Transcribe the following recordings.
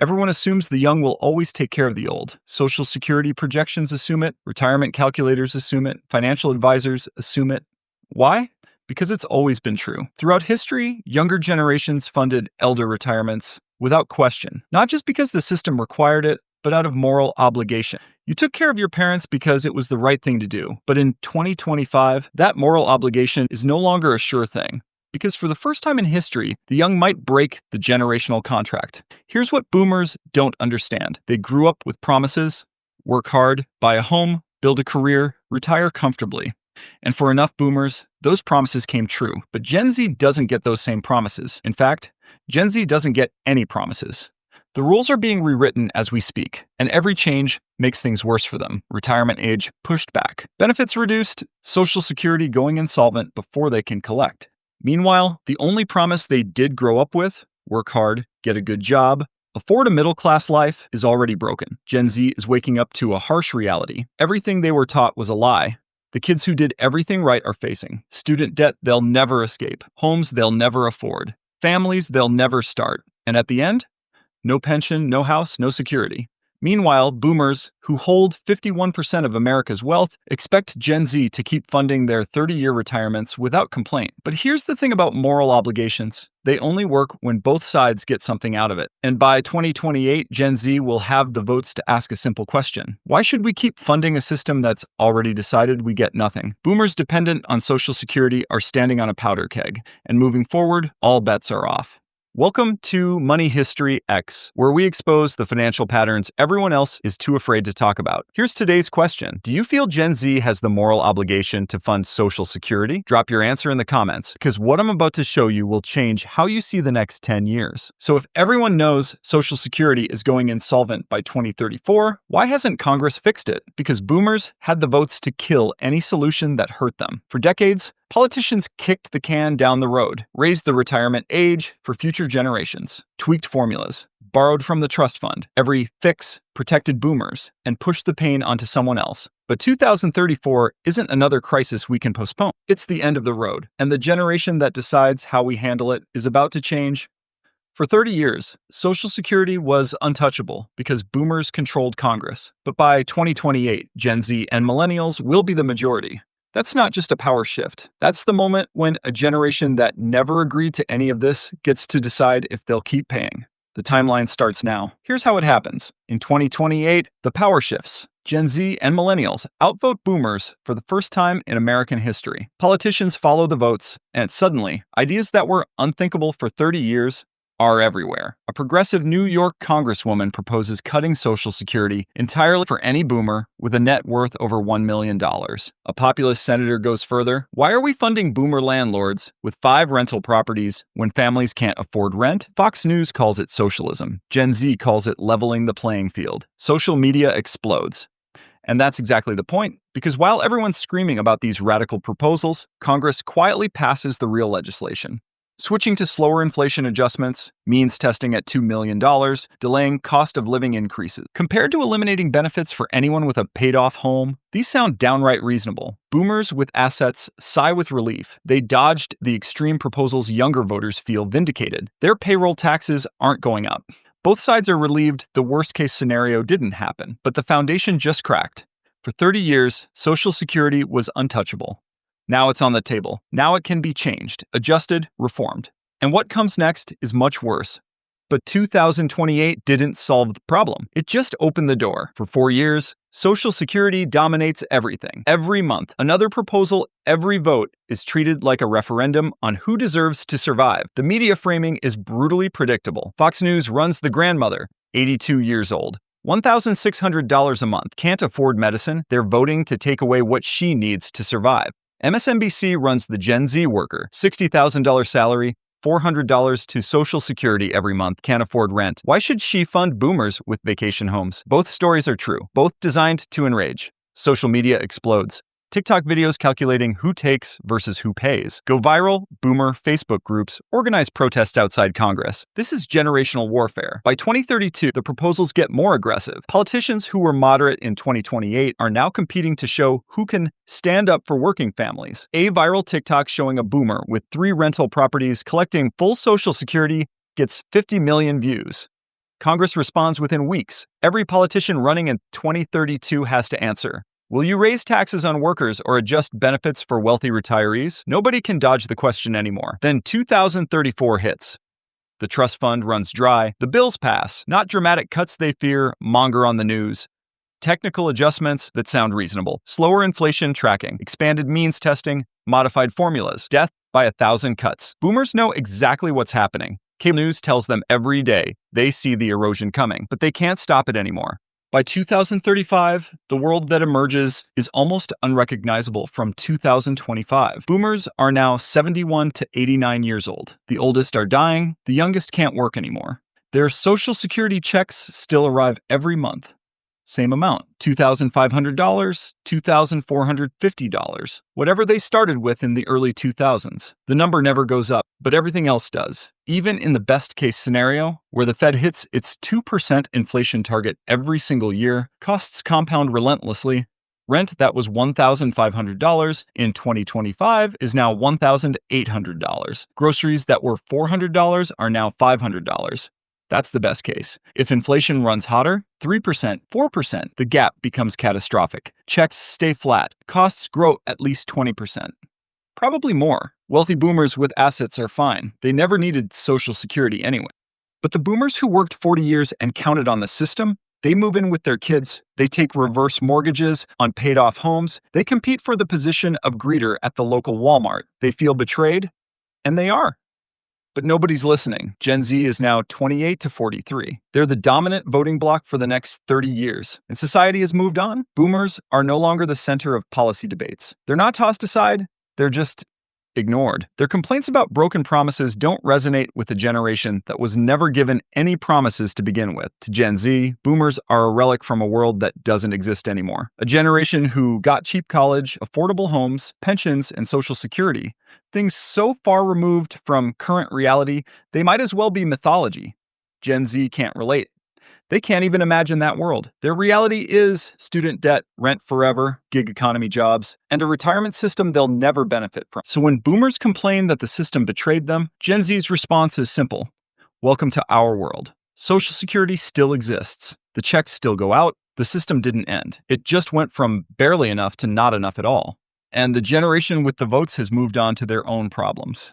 Everyone assumes the young will always take care of the old. Social Security projections assume it, retirement calculators assume it, financial advisors assume it. Why? Because it's always been true. Throughout history, younger generations funded elder retirements without question, not just because the system required it, but out of moral obligation. You took care of your parents because it was the right thing to do. But in 2025, that moral obligation is no longer a sure thing. Because for the first time in history, the young might break the generational contract. Here's what boomers don't understand. They grew up with promises: work hard, buy a home, build a career, retire comfortably. And for enough boomers, those promises came true. But Gen Z doesn't get those same promises. In fact, Gen Z doesn't get any promises. The rules are being rewritten as we speak, and every change makes things worse for them. Retirement age pushed back, benefits reduced, Social Security going insolvent before they can collect. Meanwhile, the only promise they did grow up with, work hard, get a good job, afford a middle-class life, is already broken. Gen Z is waking up to a harsh reality. Everything they were taught was a lie. The kids who did everything right are facing student debt they'll never escape, homes they'll never afford, families they'll never start, and at the end, no pension, no house, no security. Meanwhile, boomers, who hold 51% of America's wealth, expect Gen Z to keep funding their 30-year retirements without complaint. But here's the thing about moral obligations. They only work when both sides get something out of it. And by 2028, Gen Z will have the votes to ask a simple question. Why should we keep funding a system that's already decided we get nothing? Boomers dependent on Social Security are standing on a powder keg. And moving forward, all bets are off. Welcome to Money History X, where we expose the financial patterns everyone else is too afraid to talk about. Here's today's question. Do you feel Gen Z has the moral obligation to fund Social Security? Drop your answer in the comments, because what I'm about to show you will change how you see the next 10 years. So if everyone knows Social Security is going insolvent by 2034, why hasn't Congress fixed it? Because boomers had the votes to kill any solution that hurt them. For decades, politicians kicked the can down the road, raised the retirement age for future generations, tweaked formulas, borrowed from the trust fund. Every fix protected boomers and pushed the pain onto someone else. But 2034 isn't another crisis we can postpone. It's the end of the road, and the generation that decides how we handle it is about to change. For 30 years, Social Security was untouchable because boomers controlled Congress. But by 2028, Gen Z and Millennials will be the majority. That's not just a power shift. That's the moment when a generation that never agreed to any of this gets to decide if they'll keep paying. The timeline starts now. Here's how it happens. In 2028, the power shifts. Gen Z and Millennials outvote boomers for the first time in American history. Politicians follow the votes, and suddenly, ideas that were unthinkable for 30 years are everywhere. A progressive New York congresswoman proposes cutting Social Security entirely for any boomer with a net worth over $1 million. A populist senator goes further. Why are we funding boomer landlords with 5 rental properties when families can't afford rent? Fox News calls it socialism. Gen Z calls it leveling the playing field. Social media explodes. And that's exactly the point, because while everyone's screaming about these radical proposals, Congress quietly passes the real legislation. Switching to slower inflation adjustments, means testing at $2 million, delaying cost of living increases. Compared to eliminating benefits for anyone with a paid-off home, these sound downright reasonable. Boomers with assets sigh with relief. They dodged the extreme proposals younger voters feel vindicated. Their payroll taxes aren't going up. Both sides are relieved the worst-case scenario didn't happen, but the foundation just cracked. For 30 years, Social Security was untouchable. Now it's on the table. Now it can be changed, adjusted, reformed. And what comes next is much worse. But 2028 didn't solve the problem. It just opened the door. For 4 years, Social Security dominates everything. Every month, another proposal, every vote is treated like a referendum on who deserves to survive. The media framing is brutally predictable. Fox News runs the grandmother, 82 years old. $1,600 a month, can't afford medicine. They're voting to take away what she needs to survive. MSNBC runs the Gen Z worker, $60,000 salary, $400 to Social Security every month, can't afford rent. Why should she fund boomers with vacation homes? Both stories are true, both designed to enrage. Social media explodes. TikTok videos calculating who takes versus who pays. Go viral, boomer Facebook groups organize protests outside Congress. This is generational warfare. By 2032, the proposals get more aggressive. Politicians who were moderate in 2028 are now competing to show who can stand up for working families. A viral TikTok showing a boomer with 3 rental properties collecting full Social Security gets 50 million views. Congress responds within weeks. Every politician running in 2032 has to answer. Will you raise taxes on workers or adjust benefits for wealthy retirees? Nobody can dodge the question anymore. Then 2034 hits. The trust fund runs dry. The bills pass. Not dramatic cuts they fear, monger on the news. Technical adjustments that sound reasonable. Slower inflation tracking. Expanded means testing. Modified formulas. Death by 1,000 cuts. Boomers know exactly what's happening. Cable news tells them every day they see the erosion coming, but they can't stop it anymore. By 2035, the world that emerges is almost unrecognizable from 2025. Boomers are now 71 to 89 years old. The oldest are dying, the youngest can't work anymore. Their Social Security checks still arrive every month. Same amount, $2,500, $2,450, whatever they started with in the early 2000s. The number never goes up, but everything else does. Even in the best case scenario, where the Fed hits its 2% inflation target every single year, costs compound relentlessly. Rent that was $1,500 in 2025 is now $1,800. Groceries that were $400 are now $500. That's the best case. If inflation runs hotter, 3%, 4%, the gap becomes catastrophic. Checks stay flat. Costs grow at least 20%. Probably more. Wealthy boomers with assets are fine. They never needed Social Security anyway. But the boomers who worked 40 years and counted on the system, they move in with their kids. They take reverse mortgages on paid-off homes. They compete for the position of greeter at the local Walmart. They feel betrayed, and they are. But nobody's listening. Gen Z is now 28 to 43. They're the dominant voting bloc for the next 30 years. And society has moved on. Boomers are no longer the center of policy debates. They're not tossed aside. They're just ignored. Their complaints about broken promises don't resonate with a generation that was never given any promises to begin with. To Gen Z, boomers are a relic from a world that doesn't exist anymore. A generation who got cheap college, affordable homes, pensions, and Social Security. Things so far removed from current reality, they might as well be mythology. Gen Z can't relate. They can't even imagine that world. Their reality is student debt, rent forever, gig economy jobs, and a retirement system they'll never benefit from. So when boomers complain that the system betrayed them, Gen Z's response is simple. Welcome to our world. Social Security still exists. The checks still go out. The system didn't end. It just went from barely enough to not enough at all. And the generation with the votes has moved on to their own problems.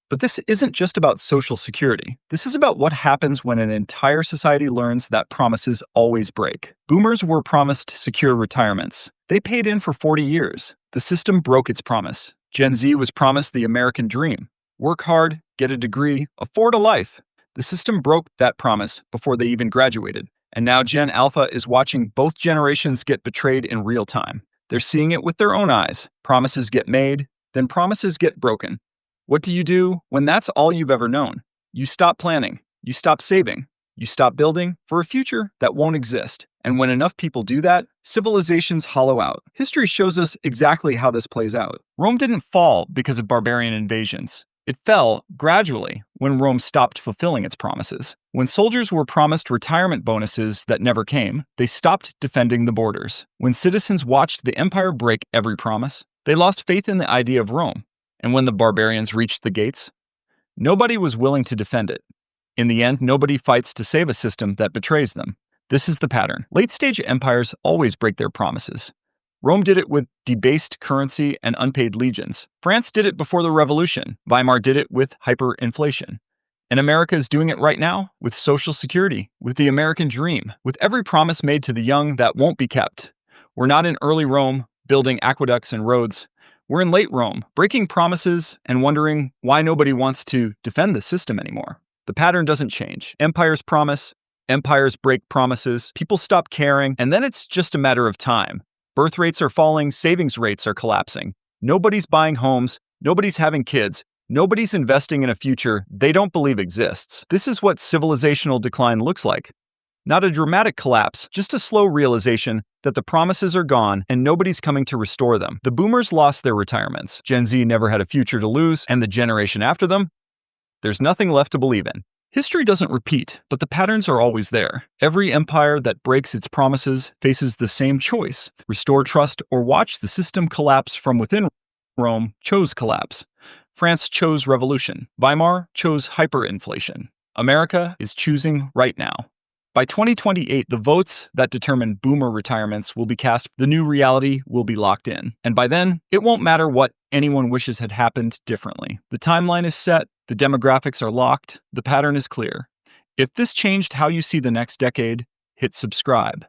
But this isn't just about Social Security. This is about what happens when an entire society learns that promises always break. Boomers were promised secure retirements. They paid in for 40 years. The system broke its promise. Gen Z was promised the American dream. Work hard, get a degree, afford a life. The system broke that promise before they even graduated. And now Gen Alpha is watching both generations get betrayed in real time. They're seeing it with their own eyes. Promises get made, then promises get broken. What do you do when that's all you've ever known? You stop planning, you stop saving, you stop building for a future that won't exist. And when enough people do that, civilizations hollow out. History shows us exactly how this plays out. Rome didn't fall because of barbarian invasions. It fell gradually when Rome stopped fulfilling its promises. When soldiers were promised retirement bonuses that never came, they stopped defending the borders. When citizens watched the empire break every promise, they lost faith in the idea of Rome. And when the barbarians reached the gates, nobody was willing to defend it. In the end, nobody fights to save a system that betrays them. This is the pattern. Late-stage empires always break their promises. Rome did it with debased currency and unpaid legions. France did it before the Revolution. Weimar did it with hyperinflation. And America is doing it right now with Social Security, with the American dream, with every promise made to the young that won't be kept. We're not in early Rome building aqueducts and roads. We're in late Rome, breaking promises and wondering why nobody wants to defend the system anymore. The pattern doesn't change. Empires promise, empires break promises, people stop caring, and then it's just a matter of time. Birth rates are falling, savings rates are collapsing. Nobody's buying homes, nobody's having kids, nobody's investing in a future they don't believe exists. This is what civilizational decline looks like. Not a dramatic collapse, just a slow realization that the promises are gone and nobody's coming to restore them. The boomers lost their retirements. Gen Z never had a future to lose, and the generation after them, there's nothing left to believe in. History doesn't repeat, but the patterns are always there. Every empire that breaks its promises faces the same choice: restore trust or watch the system collapse from within. Rome chose collapse. France chose revolution. Weimar chose hyperinflation. America is choosing right now. By 2028, the votes that determine boomer retirements will be cast. The new reality will be locked in. And by then, it won't matter what anyone wishes had happened differently. The timeline is set, the demographics are locked, the pattern is clear. If this changed how you see the next decade, hit subscribe.